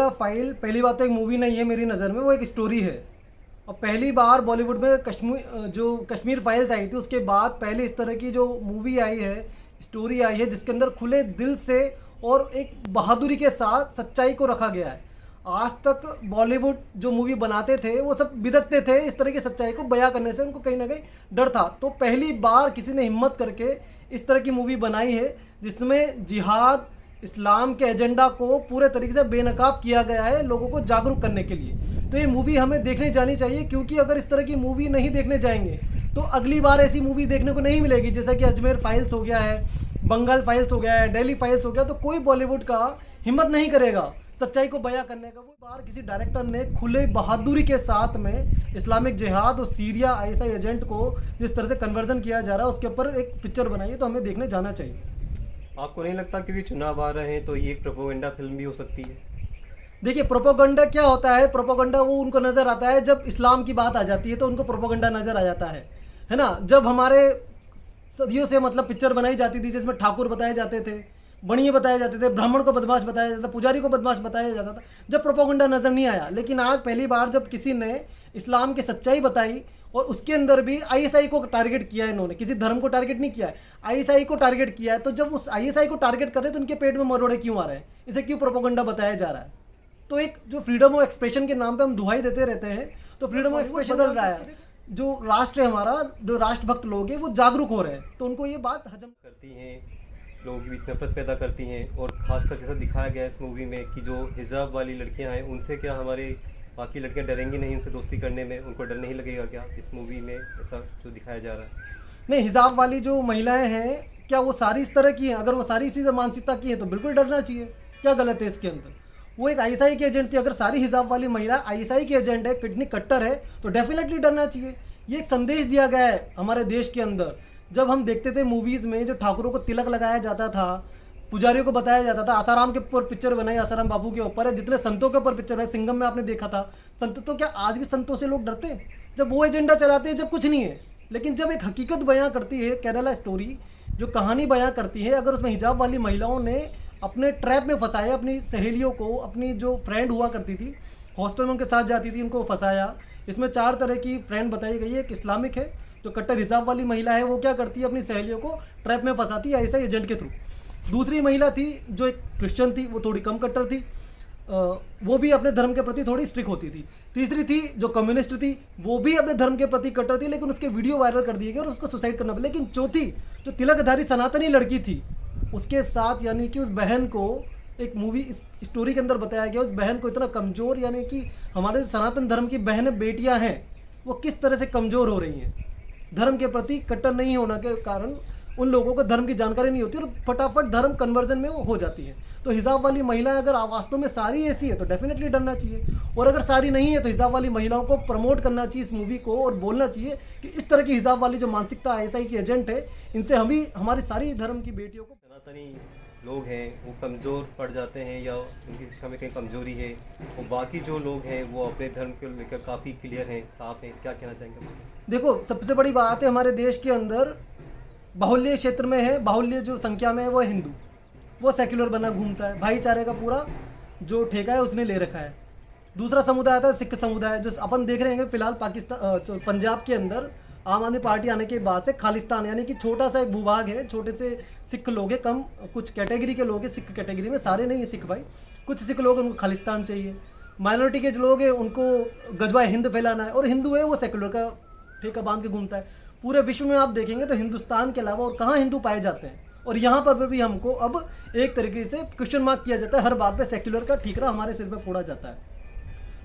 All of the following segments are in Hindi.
कैरेला फाइल पहली बात तो एक मूवी नहीं है मेरी नज़र में, वो एक स्टोरी है। और पहली बार बॉलीवुड में कश्मीर फाइल्स आई थी, उसके बाद पहले इस तरह की जो मूवी आई है, स्टोरी आई है, जिसके अंदर खुले दिल से और एक बहादुरी के साथ सच्चाई को रखा गया है। आज तक बॉलीवुड जो मूवी बनाते थे वो सब बिदकते थे इस तरह की सच्चाई को बयां करने से, उनको कहीं ना कहीं डर था। तो पहली बार किसी ने हिम्मत करके इस तरह की मूवी बनाई है जिसमें जिहाद, इस्लाम के एजेंडा को पूरे तरीके से बेनकाब किया गया है लोगों को जागरूक करने के लिए। तो ये मूवी हमें देखने जानी चाहिए, क्योंकि अगर इस तरह की मूवी नहीं देखने जाएंगे तो अगली बार ऐसी मूवी देखने को नहीं मिलेगी। जैसा कि अजमेर फाइल्स हो गया है, बंगाल फाइल्स हो गया है, दिल्ली फाइल्स हो गया, तो कोई बॉलीवुड का हिम्मत नहीं करेगा सच्चाई को बयां करने का। वो बार किसी डायरेक्टर ने खुले बहादुरी के साथ में इस्लामिक जिहाद और सीरिया आईएसआई एजेंट को जिस तरह से कन्वर्जन किया जा रहा है उसके ऊपर एक पिक्चर बनाई है, तो हमें देखने जाना चाहिए। आपको नहीं लगता क्योंकि चुनाव आ रहे हैं तो ये एक प्रोपेगेंडा फिल्म भी हो सकती है? देखिए, प्रोपेगेंडा क्या होता है? प्रोपेगेंडा वो उनको नज़र आता है जब इस्लाम की बात आ जाती है तो उनको प्रोपेगेंडा नज़र आ जाता है ना। जब हमारे सदियों से मतलब पिक्चर बनाई जाती थी जिसमें ठाकुर बताए जाते थे, बणिए बताए जाते थे, ब्राह्मण को बदमाश बताया जाता था, पुजारी को बदमाश बताया जाता था, जब प्रोपेगेंडा नज़र नहीं आया। लेकिन आज पहली बार जब किसी ने इस्लाम की सच्चाई बताई और उसके अंदर भी आईएसआई को टारगेट किया है, इन्होंने किसी धर्म को टारगेट नहीं किया है, आईएसआई को टारगेट किया है, तो जब उस आईएसआई को टारगेट कर रहे हैं तो उनके पेट में मरोड़े क्यों आ रहे हैं? इसे क्यों प्रोपेगेंडा बताया जा रहा है? तो एक जो फ्रीडम ऑफ एक्सप्रेशन के नाम पे हम दुहाई देते रहते हैं, तो फ्रीडम ऑफ एक्सप्रेशन बदल रहा है। जो राष्ट्र है हमारा, जो राष्ट्रभक्त लोग हैं वो जागरूक हो रहे हैं, तो उनको ये बात हजम करती हैं, लोगों के बीच नफरत पैदा करती हैं। और खासकर जैसा दिखाया गया है इस मूवी में कि जो हिजाब वाली लड़कियां हैं उनसे क्या हमारे बाकी लड़कियां डरेंगी नहीं उनसे दोस्ती करने में? उनको डर नहीं लगेगा क्या इस मूवी में ऐसा जो दिखाया जा रहा है? नहीं, हिजाब वाली जो महिलाएं हैं क्या वो सारी इस तरह की हैं? अगर वो सारी इसी मानसिकता की हैं तो बिल्कुल डरना चाहिए। क्या गलत है इसके अंदर? वो एक आईएसआई की एजेंट थी, अगर सारी हिजाब वाली महिला आईएसआई की एजेंट है, कितनी कट्टर है, तो डेफिनेटली डरना चाहिए। ये एक संदेश दिया गया है हमारे देश के अंदर। जब हम देखते थे मूवीज़ में जो ठाकुरों को तिलक लगाया जाता था, पुजारियों को बताया जाता था, आसाराम के ऊपर पिक्चर बनाई, आसाराम बाबू के ऊपर है, जितने संतों के ऊपर पिक्चर है, सिंघम में आपने देखा था संत, तो क्या आज भी संतों से लोग डरते हैं जब वो एजेंडा चलाते हैं, जब कुछ नहीं है? लेकिन जब एक हकीकत बयां करती है केरला स्टोरी, जो कहानी बयां करती है, अगर उसमें हिजाब वाली महिलाओं ने अपने ट्रैप में फंसाया अपनी सहेलियों को, अपनी जो फ्रेंड हुआ करती थी हॉस्टल में उनके साथ जाती थी, उनको फंसाया। इसमें 4 तरह की फ्रेंड बताई गई है। एक इस्लामिक है, जो कट्टर हिजाब वाली महिला है, वो क्या करती है अपनी सहेलियों को ट्रैप में फंसाती है ऐसा एजेंट के थ्रू। दूसरी महिला थी जो एक क्रिश्चियन थी, वो थोड़ी कम कट्टर थी, वो भी अपने धर्म के प्रति थोड़ी स्ट्रिक्ट होती थी। तीसरी थी जो कम्युनिस्ट थी, वो भी अपने धर्म के प्रति कट्टर थी, लेकिन उसके वीडियो वायरल कर दिए गए और उसको सुसाइड करना पड़ा। लेकिन चौथी जो तिलकधारी सनातनी लड़की थी, उसके साथ यानी कि उस बहन को एक मूवी स्टोरी के अंदर बताया गया, उस बहन को इतना कमज़ोर, यानी कि हमारे सनातन धर्म की बहनें बेटियां हैं वो किस तरह से कमज़ोर हो रही हैं धर्म के प्रति कट्टर नहीं होने के कारण। उन लोगों को धर्म की जानकारी नहीं होती और फटाफट धर्म कन्वर्जन में वो हो जाती है। तो हिजाब वाली महिला अगर वास्तव में सारी ऐसी है तो डेफिनेटली डरना चाहिए, और अगर सारी नहीं है तो हिजाब वाली महिलाओं को प्रमोट करना चाहिए इस मूवी को, और बोलना चाहिए कि इस तरह की हिजाब वाली जो मानसिकता आईएसआई की एजेंट है, इनसे हम भी हमारी सारी धर्म की बेटियों को। सनातनी लोग हैं वो कमज़ोर पड़ जाते हैं या उनकी शिक्षा में कहीं कमज़ोरी है, और बाकी जो लोग हैं वो अपने धर्म को लेकर काफ़ी क्लियर हैं, साफ हैं, क्या कहना चाहेंगे? देखो, सबसे बड़ी बात है हमारे देश के अंदर बाहुल्य क्षेत्र में है, बाहुल्य जो संख्या में है वो हिंदू, वो सेक्युलर बना घूमता है, भाईचारे का पूरा जो ठेका है उसने ले रखा है। दूसरा समुदाय आता है सिख समुदाय, जो अपन देख रहे हैं फिलहाल पाकिस्तान पंजाब के अंदर आम आदमी पार्टी आने के बाद से खालिस्तान यानी कि छोटा सा एक भूभाग है, छोटे से सिख लोग हैं, कम कुछ कैटेगरी के लोग हैं सिख कैटेगरी में, सारे नहीं है सिख भाई, कुछ सिख लोग हैं उनको खालिस्तान चाहिए। माइनॉरिटी के जो लोग हैं उनको गजवा हिंद फैलाना है, और हिंदू है वो सेक्युलर का ठेका बांध के घूमता है। पूरे विश्व में आप देखेंगे तो हिंदुस्तान के अलावा और कहाँ हिंदू पाए जाते हैं, और यहाँ पर भी हमको अब एक तरीके से क्वेश्चन मार्क किया जाता है, हर बात पे सेक्युलर का ठीकरा हमारे सिर पे फोड़ा जाता है।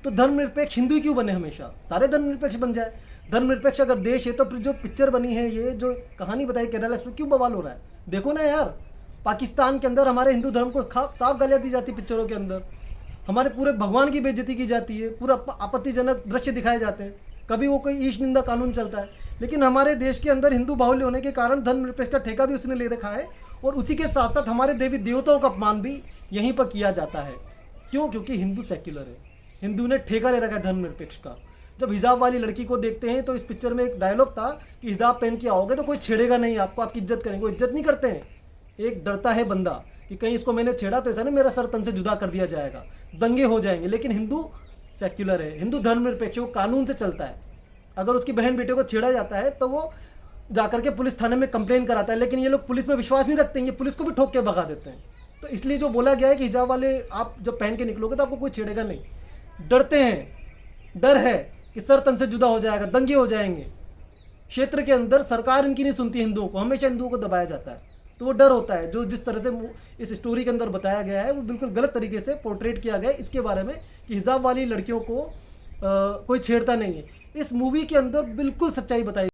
तो धर्मनिरपेक्ष हिंदू क्यों बने? हमेशा सारे धर्मनिरपेक्ष बन जाए। धर्मनिरपेक्ष अगर देश है तो फिर जो पिक्चर बनी है, ये जो कहानी बताई केरला, इसमें क्यों बवाल हो रहा है? देखो ना यार, पाकिस्तान के अंदर हमारे हिंदू धर्म को साफ गालियाँ दी जाती पिक्चरों के अंदर, हमारे पूरे भगवान की बेइज्जती की जाती है, पूरा आपत्तिजनक दृश्य दिखाए जाते हैं, कभी वो कोई ईश निंदा कानून चलता है। लेकिन हमारे देश के अंदर हिंदू बाहुल्य होने के कारण धर्मनिरपेक्ष का ठेका भी उसने ले रखा है, और उसी के साथ साथ हमारे देवी देवताओं का अपमान भी यहीं पर किया जाता है। क्यों? क्योंकि हिंदू सेक्युलर है, हिंदू ने ठेका ले रखा है धर्मनिरपेक्ष का। जब हिजाब वाली लड़की को देखते हैं तो इस पिक्चर में एक डायलॉग था कि हिजाब पहन के आओगे तो कोई छेड़ेगा नहीं आपको, आपकी इज्जत करेंगे, वो इज्जत नहीं करते हैं। एक डरता है बंदा कि कहीं इसको मैंने छेड़ा तो ऐसा ना मेरा सर तन से जुदा कर दिया जाएगा, दंगे हो जाएंगे। लेकिन हिंदू सेक्युलर है, हिंदू धर्मनिरपेक्ष, वो कानून से चलता है। अगर उसकी बहन बेटे को छेड़ा जाता है तो वो जाकर के पुलिस थाने में कंप्लेन कराता है। लेकिन ये लोग पुलिस में विश्वास नहीं रखते हैं, ये पुलिस को भी ठोक के भगा देते हैं। तो इसलिए जो बोला गया है कि हिजाब वाले आप जब पहन के निकलोगे तो आपको कोई छेड़ेगा नहीं। डरते हैं, डर है कि सर तन से जुदा हो जाएगा, दंगे हो जाएंगे। क्षेत्र के अंदर सरकार इनकी नहीं सुनती हिंदुओं को, हमेशा हिंदुओं को दबाया जाता है। तो वो डर होता है। जो जिस तरह से इस स्टोरी के अंदर बताया गया है वो बिल्कुल गलत तरीके से पोर्ट्रेट किया गया है इसके बारे में कि हिजाब वाली लड़कियों को कोई छेड़ता नहीं है। इस मूवी के अंदर बिल्कुल सच्चाई बताई